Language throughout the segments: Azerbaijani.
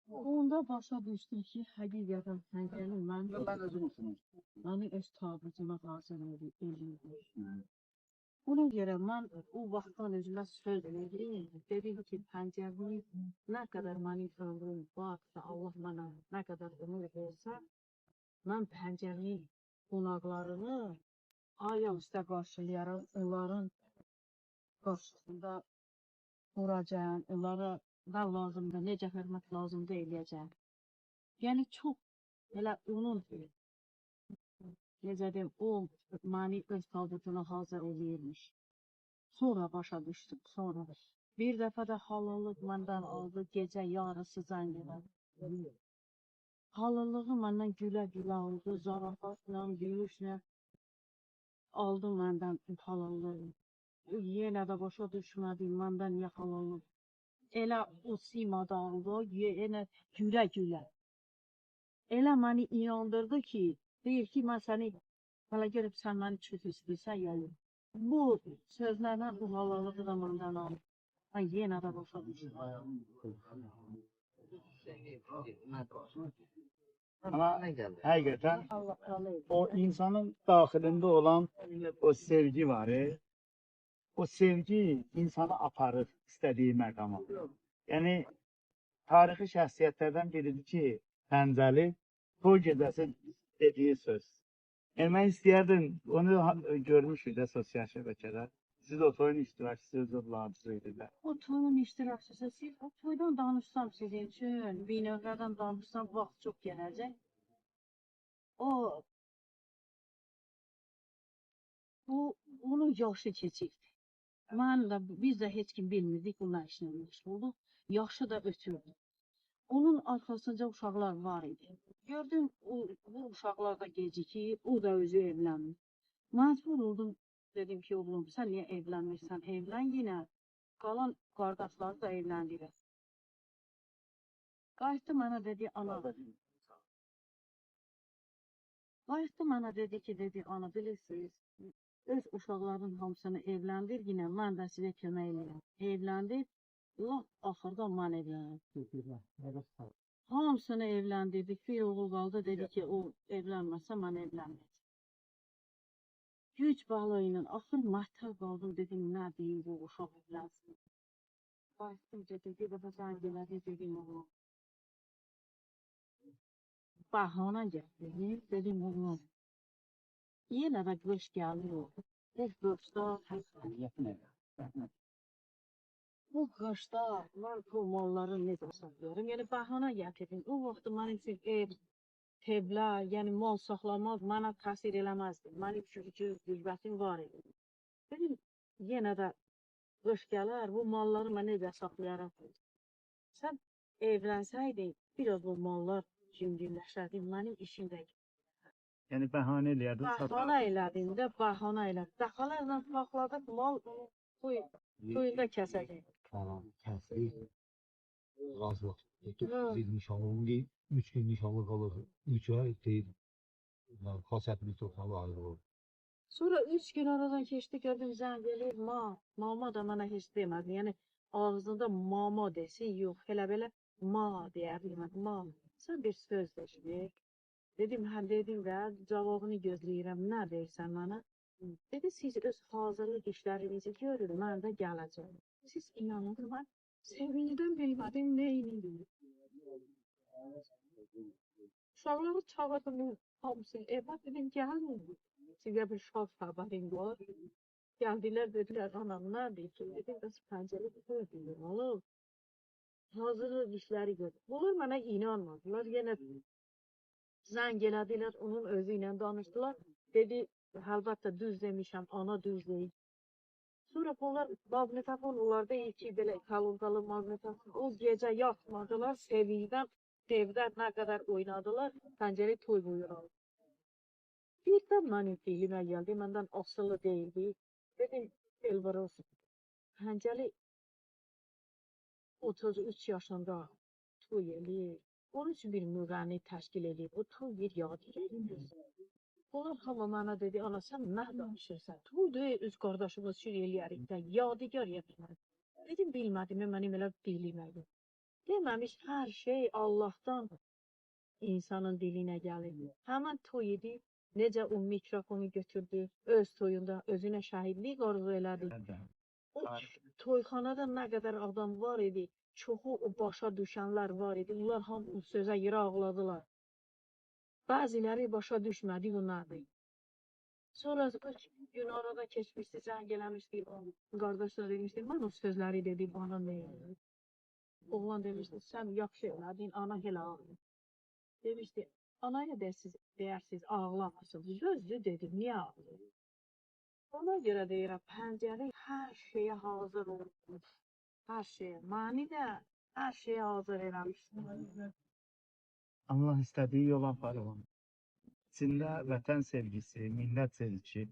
Onda başa düşdüm ki, həqiqətən həqiqətən məni öz tabiçimə hazır edirdi. Buna görə mən o vaxtdan özümə söz verdim. Dedim ki, pəncərəni nə qədər mənim ömrüm varsa, Allah mənə nə qədər ömür versə, mən pəncərənin qonaqlarını ayaq üstə qarşılayaram, onların qarşısında duracağım, onlara nə lazımdır, necə hörmət lazımdır eləyəcəm. Yəni çox elə onun necə deyim, o məni öz tabutuna hazır eləyirmiş. Sonra başa düşdüm, sonra. Bir dəfə də halallıq məndən aldı, gecə yarısı zəng elədi. Halallığı məndən gülə-gülə aldı, zarafatla, gülüşlə aldı məndən halallığı. Yenə də başa düşmədim, məndən niyə halallıq. Elə o simada aldı, yenə gülə-gülə. Elə məni inandırdı ki, deyir ki, mən səni, hələ görüb sən məni çox istəyirsən, yəni. Bu sözlərlə bu halallığı da məndən aldı. Mən yenə də başa düşdüm. Ama hakikaten o insanın dahilinde olan o sevgi var. O sevgi insanı aparır istediği məqama. Yani tarihi şəxsiyyətlərdən biridir ki, Pəncəli toy gecəsi dediği söz. Yani ben istəyərdim, onu görmüşük də sosial şəbəkədə. Siz o toyun iştirakçısı olacaqsınız. O toyun iştirakçısı siz, o toydan danışsam sizin üçün, binəvərdən danışsam vaxt çox gələcək. Onun yaşı keçirdi. Biz də heç kim bilmirdik, bunlar işlə məşğul olduq. Yaşı da ötürdü. Onun arxasınca uşaqlar var idi. Gördüm, bu uşaqlar da gecikir, o da özü evlənmir. Məcbur oldum, dedim ki, oğlum, sən niyə evlənmirsən? Evlən yenə. Qalan qardaşları da evləndirək. Qayıtdı mənə dedi, ana. Qayıtdı mənə dedi ki, ana, bilirsiniz, öz uşaqların hamısını evləndir, yenə mən də sizə kömək edirəm. Evləndir, laf axırda mən evləndim. Hamısını evləndirdik, bir oğul qaldı, dedi ki, o evlənməsə mən evlənməyəcəm. Güc balı ilə, axır məhtal qaldım, dedim, nə deyim, bu uşaq evlənsin. Qayıtdım, dedim, bir dəfə zəng elədi, dedim, oğlum. Bahana gətirdim, dedim, oğlum. Yenə də qış gəlir. Bu qışda mən bu malları necə saxlayıram? Yəni, bahana gətirdim. O vaxt mənim üçün ev, tevlər, yəni mal saxlamaq mənə təsir eləməzdi. Mənim üçün qüvvətim var idi. Dedim, yenə də qış gələr, bu malları mən necə saxlayaram? Sən evlənsəydin, biraz o mallar cimriləşərdi, mənim işimdə. Yani bahane eləyərdim. Bahana elədim də, bahana elədim. Dəxalərlə saxladıq, mal toyunda kəsəcək. Tamam, kəsdik. Razılıq. Bir nişanlılıq deyil, 3 gün nişanlıq olur. 3 ay deyil. Xasiyyətimiz toxunalı ayrılır. Sonra 3 gün aradan keçdi, gördüm zəng eləyir, mama da mənə heç demədi. Yəni, ağzında mama desin, yox, elə belə ma deyərdi. Ma, sən bir söz deşmir. Dedim, hə dedim və cavabını gözləyirəm, nə deyirsən mənə? Dedi, siz öz hazırlıq işlərinizi görün, mən də gələcəm. Siz inanın, mən sevincdən bilmədim, nə inandım. Uşaqları çağırdım, hamısını evə dedim, gəlin. Sizə bir şad xəbərim var. Gəldilər, dedilər, anam, nə deyir ki? Dedim, bəs pəncəli qoydum, alıb. Hazırlıq işləri görün. Bunlar mənə inanmadılar, yenə zəng elədilər, onun özü ilə danışdılar. Dedi, əlbəttə düz demişəm, ana düz deyil. Sonra bunlar maqnitofon, onlarda iki belə kalonkalı maqnitofon. O gecə yatmadılar, sevincdən evdə nə qədər oynadılar, pəncəli toy buyuralım. Birdən mənim dilimə gəldi, məndən asılı deyildi. Dedim, elvar olsun. Pəncəli 33 yaşında toy eləyir. Onun üçün bir müğənni təşkil edib, o toy bir yadigar edir. Onlar hamı mənə dedi, ana sən nə danışırsan? Toy deyil, üç qardaşımız üçün eləyərik də, yadigar yapılır. Dedim, bilmədim, mənim elə dilimə gəldi. Deməmiş hər şey Allahdan insanın dilinə gəlir. Həmin toy idi, necə o mikrofonu götürdü, öz toyunda özünə şahidlik arzu elədi. O toyxanada nə qədər adam var idi, çoxu o başa düşənlər var idi. Onlar hamı sözə görə ağladılar. Bəziləri başa düşmədi bu nədir. Sonra 3 gün arada keçmişdi, zəng eləmişdi. Qardaş da demişdi, mən o sözləri dedi bana nə? Oğlan demişdi, sən yaxşı elədin, ana elə ağlayır. Demişdi, anaya deyirsiniz, ağlamasın. Düzdür dedim, niyə ağlayır? Ona görə deyirəm, pəncərə hər şeyə hazır olmuş. Hər şeyə, mani də hər şeyə hazır eləmişdir. Allah istədiyi yola aparır onu. İçində vətən sevgisi, millət sevgisi,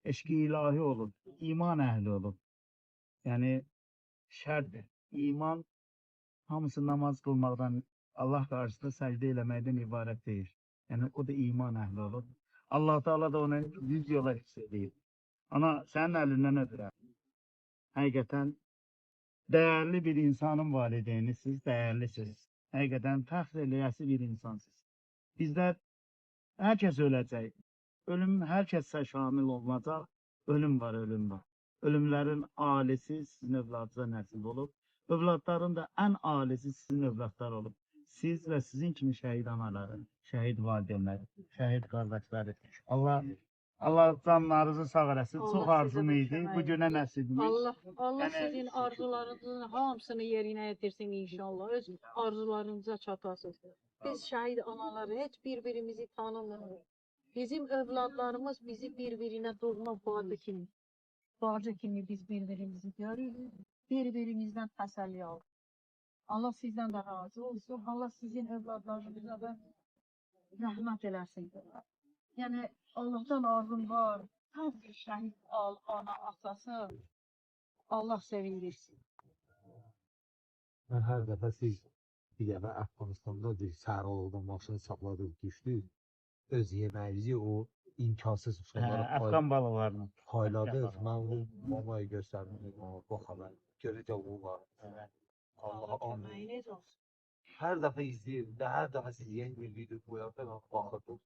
eşq-i ilahi olub, iman əhli olub. Yəni şərtdir. İman hamısı namaz qılmaqdan, Allah qarşısında səcdə eləməkdən ibarət deyil. Yəni o da iman əhli olub. Allah Teala da onu düz yola hissediyor. Ana sənin əlindən öpürəm. Həqiqətən dəyərli bir insanın valideynisiniz, dəyərlisiniz. Həqiqətən fəxr eləyəsi bir insansınız. Bizlər hər kəs öləcək. Ölüm hər kəsə şamil olmayacaq. Ölüm var, ölüm var. Ölümlərin alisi sizin övladınıza nəsib olub. Övladların da ən alisi sizin övladlar olub. Siz və sizin kimi şəhid anaları, şəhid valideynləri, şəhid qardaşları. Allah canlarınızı sağ eləsin. Çox arzum idi. Bu günə nəsibmiş. Allah sizin arzularınızın hamısını yerinə yetirsin inşallah. Öz arzularınıza çatasınız. Biz şəhid anaları heç bir-birimizi tanımırıq. Bizim övladlarımız bizi bir-birinə doğma bacı kimi biz bir-birimizi görürük. Bir-birimizdən təsəlli alırıq. Allah sizdən də razı olsun. Allah sizin övladlarınıza da rəhmət eləsin. Yəni Allah'tan arzum var. Hər bir şəhid ana, atası Allah sevindirsin. Mən hər dəfə siz bir dəfə Əfqanistanda səhralıqdan maşını saxladıq, düşdük. Öz yeməyimizi o imkansız uşaqlara Əfqan balıqlarını payladıq. Mən onu mamaya göstərdim. Bu xəbər. Görəcək o var. Allah Köməyiniz olsun. hər dəfə izləyirdim. Hər dəfə siz yeni bir video qoyardı, mən baxırdım.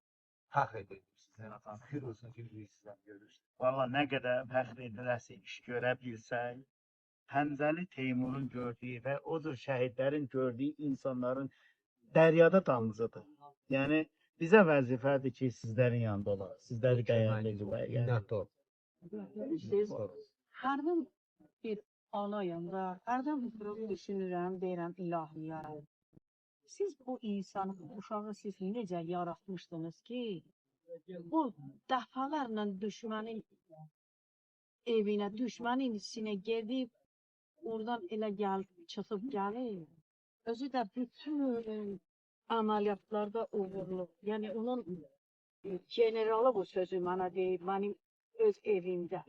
Fəxr edirdim sizdən. Şükür olsun ki, biz sizdən görürsünüz. Valla nə qədər fəxr ediləsi iş görə bilsək, Həmzəli Teymurun gördüyü və o cür şəhidlərin gördüyü insanların dəryada damcıdır. Yəni bizə vəzifədir ki, sizlərin yanında olaq. Sizləri dəyərli bilək. Minnətdar. Siz hərdən bir anayım da, hərdən bir düşünürəm, deyirəm ilahiyə. Siz bu insanı, bu uşağı siz necə yaratmışdınız ki, bu dəfələrlə düşmənin evinə, düşmənin içinə gedib, oradan elə çıxıb gəlir. Özü də bütün əməliyyatlarda uğurlu. Yəni onun generalı bu sözü mənə deyib, mənim öz evimdə.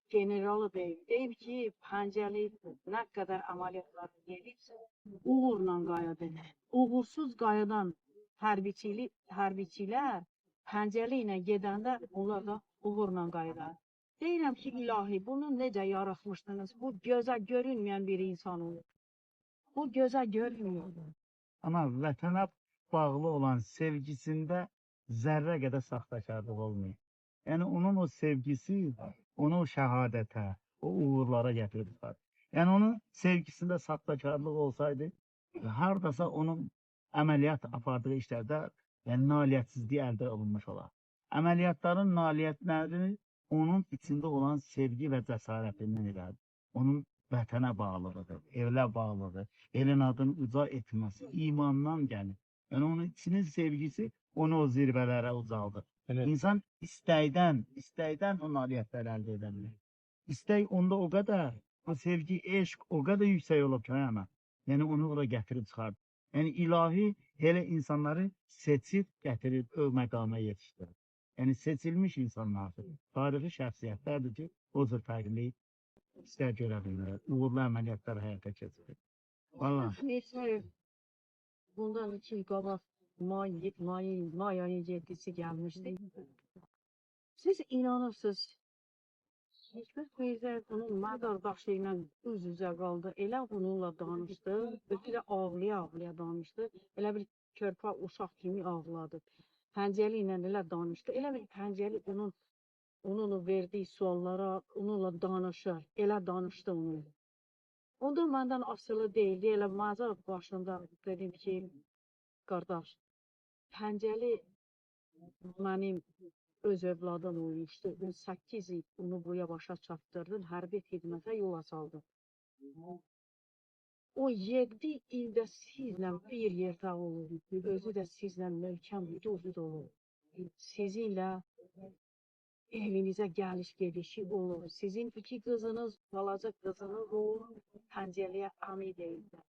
Generalı deyib. Deyib ki, pəncəli nə qədər əməliyyatları gedibsə, uğurla qayadır. Uğursuz qayadan hərbiçilər pəncəli ilə gedəndə onlar da uğurla qayıdar. Deyirəm ki, ilahi, bunu necə yaratmışdınız? Bu gözə görünməyən bir insan olur. Bu gözə görünmüyor. Ana vətənə bağlı olan sevgisində zərrə qədər saxtakarlıq olmuyor. Yəni onun o sevgisi, onu o şəhadətə, o uğurlara gətirib çıxar. Yəni onun sevgisində saxtakarlıq olsaydı, hardasa onun əməliyyat apardığı işlərdə yəni nailiyyətsizliyi əldə olunmuş olar. Əməliyyatların nailiyyətlərini onun içində olan sevgi və cəsarətindən irəli. Onun vətənə bağlılığı, evlə bağlılığı, elin adını uca etməsi, imandan gəlir. Yəni onun içinin sevgisi onu o zirvələrə ucaldır. İnsan istəkdən o nailiyyətləri əldə edə bilir. İstək onda o qədər, o sevgi, eşq o qədər yüksək olub ki, yəni onu ora gətirib çıxardır. Yəni ilahi elə insanları seçib gətirib o məqama yetişdirir. Yəni seçilmiş insanlardır. Tarixi şəxsiyyətlərdir ki, o cür fərqli istər görə bilirlər. Uğurlu əməliyyatlar həyata keçirir. Vallahi. Bundan 2 il qabaq may ayı 7'si gelmişti. Siz inanırsınız, Hikmət Mirzə onun məqar daşı ilə üz-üzə qaldı. Elə bununla danışdı. Ötürə ağlaya-ağlaya danışdı. Elə bir körpə uşaq kimi ağladı. Pəncəli ilə elə danışdı. Elə bir pəncəli onunla verdiyi suallara onunla danışır. Elə danışdı onunla. Onda məndən asılı deyildi. Elə məzar başında dedim ki, qardaş, Pəncəli mənim öz övladım olmuşdu. 18 il onu buraya başa çatdırdın, hərbi xidmətə yola saldın. O 7 ildə sizlə bir yerdə olur, özü də sizlə möhkəm hüdud olur. Sizinlə evinizə gəliş gedişi olur. Sizin 2 qızınız, balaca qızınız olur, Pəncəliyə əmi deyirlər.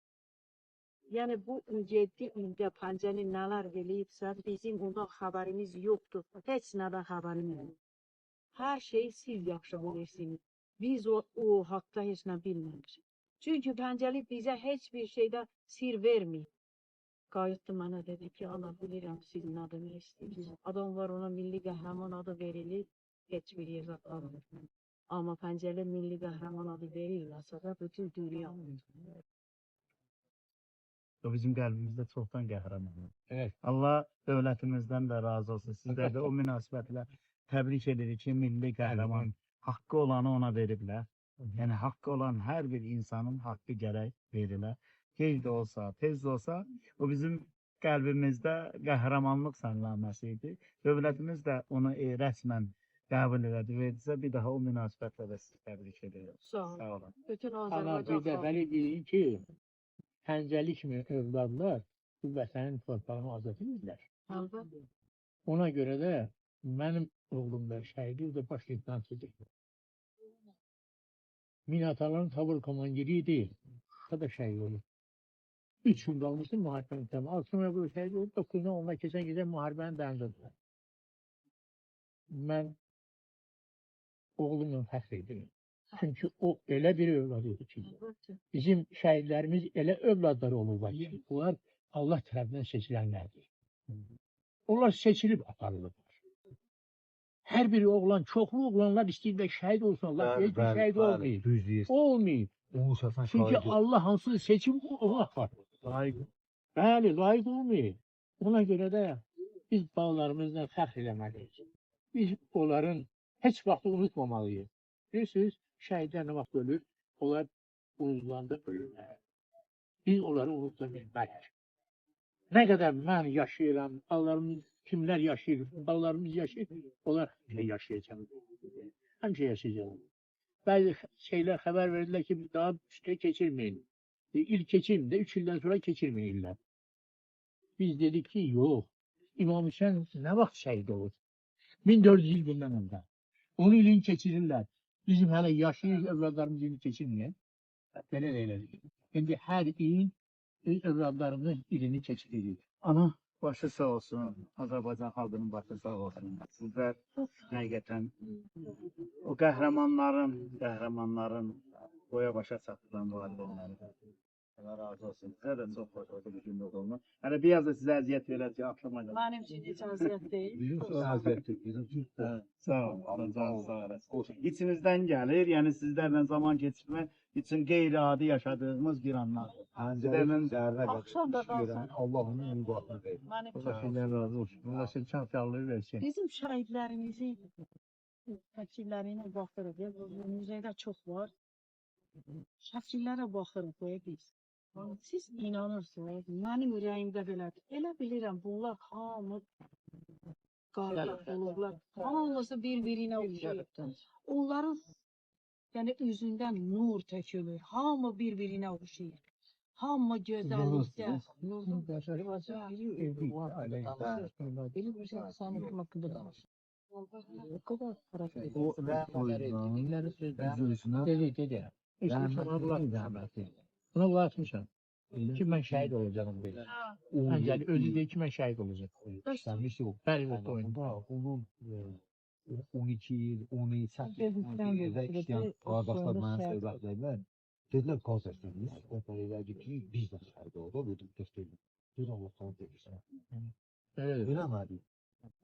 Yəni bu 7 ildə Pəncəli nələr eləyibsə, bizim ondan xəbərimiz yoxdur. Heç nədən xəbərimiz yoxdur. Hər şeyi siz yaxşı bilirsiniz. Biz o haqda heç nə bilməmişik. Çünki Pəncəli bizə heç bir şeydə sir verməyib. Qayıtdı mənə dedi ki, ana bilirəm siz nə demək istəyirsiniz. Adam var ona milli qəhrəman adı verilir, heç bir yerdə qalmır. Amma Pəncəli milli qəhrəman adı verirlərsə də bütün dünya O bizim qəlbimizdə çoxdan qəhrəmandır. Evet. Allah dövlətimizdən də razı olsun. Sizlər də o münasibətlə təbrik edirik ki, milli qəhrəman haqqı olanı ona veriblər. Yəni haqqı olan hər bir insanın haqqı gərək verilə. Gec də olsa, tez də olsa, o bizim qəlbimizdə qəhrəmanlıq sənnaməsi idi. Dövlətimiz də onu rəsmən qəbul elədi, verdisə bir daha o münasibətlə də sizi təbrik edirik. sağ olun. Sağ olun. Bütün Ana bir Azərbaycan də xalqı. bəli deyin ki, Pəncəli kimi övladlar bu vətənin torpağını azad edirlər. Əlbəttə. Ona görə də mənim oğlum da şəhidi, o da baş leytenant idi. Minatarların tabur komandiri deyil. O da şəhid olur. 3 gün qalmışdı müharibənin tamamı. Akşamına bu şəhid olub, 9-dan 10-a keçən gecə müharibənin dayandırdılar. Mən oğlumla fəxr edirəm. Çünki o elə bir övlad idi ki, Əlbəttə. bizim şəhidlərimiz elə övladları olurlar ki, bunlar Allah tərəfindən seçilənlərdir. Onlar seçilib aparılırlar. Hər bir oğlan, çoxlu oğlanlar istəyirlər şəhid olsunlar. Heç bir şəhid olmayıb. Düz deyirsən. Olmayıb. Onu səsən Çünki şahidi. Allah hansını seçib onu aparır. Layiq. Bəli, layiq olmayıb. Ona görə də biz bağlarımızla fəxr eləməliyik. Biz onların heç vaxt unutmamalıyıq. Bilirsiniz, şəhidlər nə vaxt ölür, onlar unutulanda ölürlər. Biz onları unuta bilməliyik. Nə qədər mən yaşayıram, ballarımız, kimlər yaşayır, ballarımız yaşayır, onlar yaşayacaq. Həmişə yaşayacaq. Bəzi şeylər xəbər verdilər ki, daha üstə keçirməyin. İl keçirməyin də, 3 ildən sonra keçirməyirlər. Biz dedik ki, yox. İmam Hüseyin nə vaxt şəhid olur? 1400 il bundan öncə. 10 ilin keçirirlər. Bizim hələ yaşayır övladlarımız ili keçirməyən. Belə də elədik. İndi hər il övladlarımızın ilini keçiririk. Ana başı sağ olsun. Azərbaycan xalqının başı sağ olsun. Sizlər həqiqətən o qəhrəmanların boya başa çatdıran valideynləri. Allah razı olsun. Sizə də çox xoş oldu bu gün olma. Hələ biraz da sizə əziyyət verər ki, axşama qədər. Mənim üçün heç əziyyət deyil. Bizim üçün əziyyətdir. Bizim üçün Sağ olun. Allah sağ olasın. İçinizdən gəlir, yəni sizlərlə zaman keçirmək üçün qeyri-adi yaşadığımız bir anlar. Pəncənin zərrə Axşam da qədər görən Allah onun müqatını verir. Mənim Allah sizdən razı olsun. Allah sizin çantarlığı versin. bizim şəhidlərimizin şəkillərinə baxırıq. Müzeydə çox var. Şəkillərə baxırıq biz. Siz inanırsınız, mənim ürəyimdə belədir. Elə bilirəm, bunlar hamı qardaş olublar. Hamısı bir-birinə oxşayır. Onların yəni üzündən nur tökülür. Hamı bir-birinə oxşayır. Hamı gözəllikdə. Dedi. Buna ulaşmışam. Ki mən şəhid olacağım dedi. Pəncəli özü deyir ki, mən şəhid olacağım. İşləmiş yox. Bəli, yox, oyunda. Onun 12 il, 10 il, 8 il işləyən qardaşlar mənə söylədilər. Dedilər, qazarsınız. Onlar elədi ki, biz də şəhid olduq. Dedim, göstərin. Bir Allah'tan deyirsən. Evet. Eləmədik.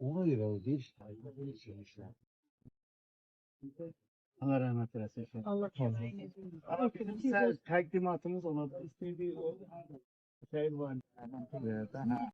Ona görə o deyir, şəhidlər işləyir. Allah rahmet eylesin. Allah kəsəyinizi. Ama bizim təqdimatımız ona istediği o şey var.